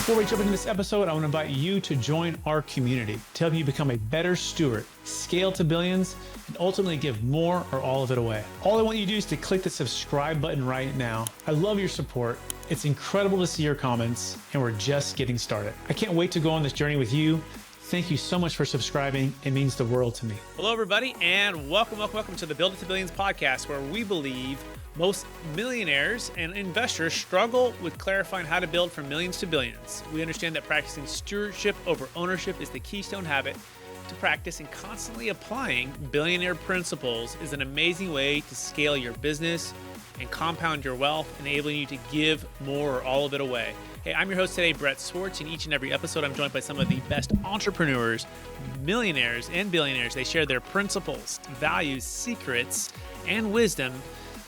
Before we jump into this episode, I want to invite you to join our community to help you become a better steward, scale to billions, and ultimately give more or all of it away. All I want you to do is to click the subscribe button right now. I love your support. It's incredible to see your comments, and we're just getting started. I can't wait to go on this journey with you. Thank you so much for subscribing. It means the world to me. Hello, everybody, and welcome to the Build It to Billions podcast, where we believe most millionaires and investors struggle with clarifying how to build from millions to billions. We understand that practicing stewardship over ownership is the keystone habit to practice, and constantly applying billionaire principles is an amazing way to scale your business and compound your wealth, enabling you to give more or all of it away. Hey, I'm your host today, Brett Swartz, and each and every episode I'm joined by some of the best entrepreneurs, millionaires, and billionaires. They share their principles, values, secrets, and wisdom,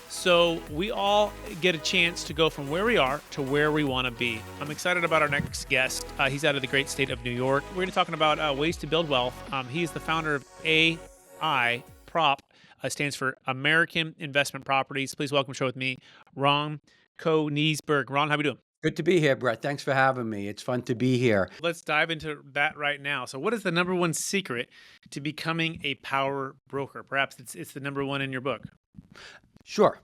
so we all get a chance to go from where we are to where we want to be. I'm excited about our next guest. He's out of the great state of New York. We're going to be talking about ways to build wealth. He's the founder of AI Prop, stands for American Investment Properties. Please welcome to the show with me, Ron Koenigsberg. Ron, how are we doing? Good to be here, Brett. Thanks for having me. It's fun to be here. Let's dive into that right now. So what is the number one secret to becoming a power broker? Perhaps it's the number one in your book. Sure.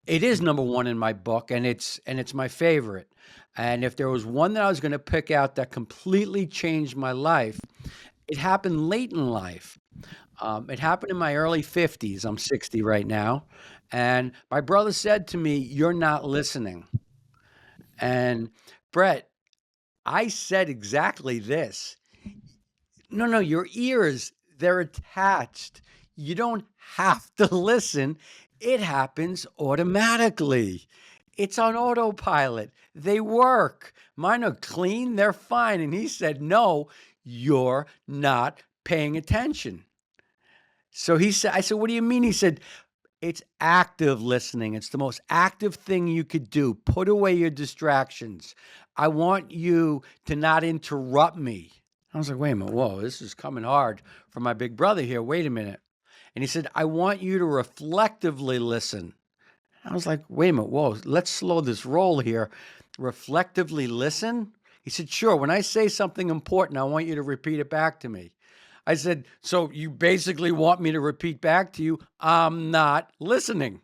It is number one in my book, and it's my favorite. And if there was one that I was going to pick out that completely changed my life, it happened late in life. It happened in my early 50s. I'm 60 right now. And my brother said to me, "You're not listening." And Brett, I said exactly this. No, your ears, they're attached. You don't have to listen. It happens automatically. It's on autopilot. They work. Mine are clean. They're fine. And he said, "No, you're not paying attention." So I said, "What do you mean?" He said, "It's active listening. It's the most active thing you could do. Put away your distractions. I want you to not interrupt me." I was like, wait a minute. Whoa, this is coming hard for my big brother here. Wait a minute. And he said, "I want you to reflectively listen." I was like, wait a minute. Whoa, let's slow this roll here. Reflectively listen? He said, "Sure. When I say something important, I want you to repeat it back to me." I said, "So you basically want me to repeat back to you, I'm not listening?" And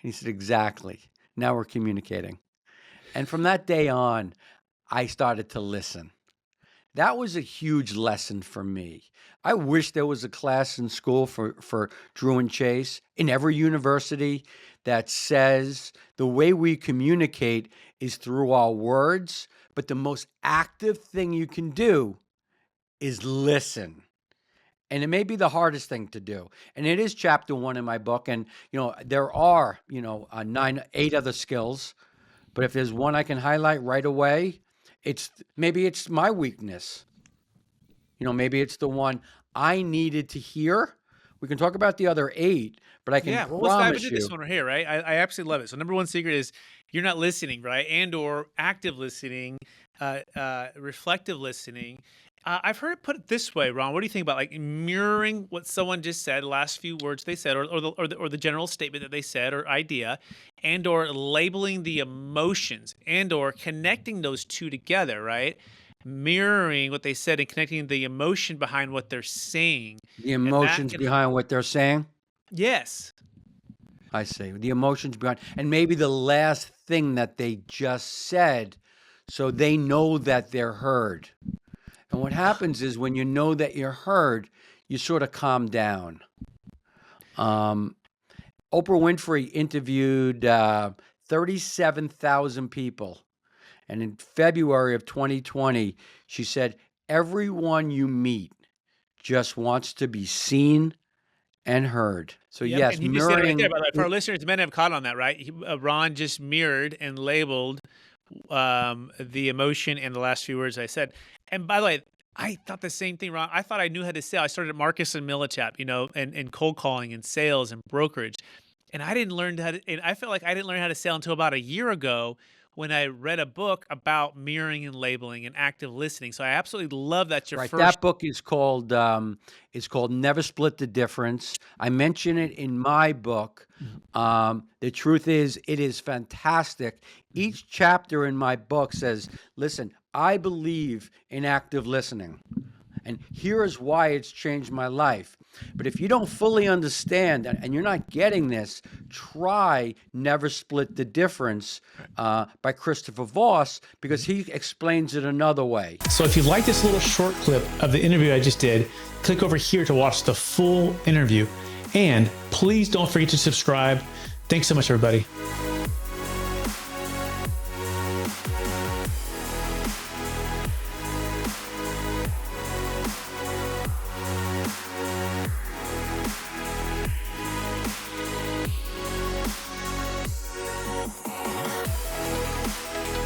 he said, "Exactly. Now we're communicating." And from that day on, I started to listen. That was a huge lesson for me. I wish there was a class in school for Drew and Chase in every university that says the way we communicate is through our words, but the most active thing you can do is listen. And it may be the hardest thing to do. And it is chapter one in my book. And, there are, 8 other skills. But if there's one I can highlight right away, maybe it's my weakness. Maybe it's the one I needed to hear. We can talk about the other 8, but I can let's dive promise into you. this one right here, right? I absolutely love it. So number one secret is you're not listening, right? And or active listening, reflective listening. I've heard it put this way, Ron. What do you think about like mirroring what someone just said, the last few words they said, or the general statement that they said or idea, and or labeling the emotions, and or connecting those two together, right? Mirroring what they said and connecting the emotion behind what they're saying. The emotions behind what they're saying? Yes. I see. The emotions behind, and maybe the last thing that they just said, so they know that they're heard. And what happens is when you know that you're heard, you sort of calm down. Oprah Winfrey interviewed 37,000 people. And in February of 2020, she said, "Everyone you meet just wants to be seen and heard." So yes, and he just said it right mirroring. there, by the way. For our listeners, men have caught on that, right? Ron just mirrored and labeled the emotion and the last few words I said. And by the way, I thought the same thing, Ron. I thought I knew how to sell. I started at Marcus and Millichap, and cold calling and sales and brokerage. And I didn't learn how to, and I felt like I didn't learn how to sell until about a year ago when I read a book about mirroring and labeling and active listening. So I absolutely love that your Right. first. That book is called Never Split the Difference. I mention it in my book. The truth is, it is fantastic. Each chapter in my book says, listen, I believe in active listening, and here is why it's changed my life. But if you don't fully understand and you're not getting this, try Never Split the Difference by Christopher Voss, because he explains it another way. So if you like this little short clip of the interview I just did, click over here to watch the full interview. And please don't forget to subscribe. Thanks so much, everybody.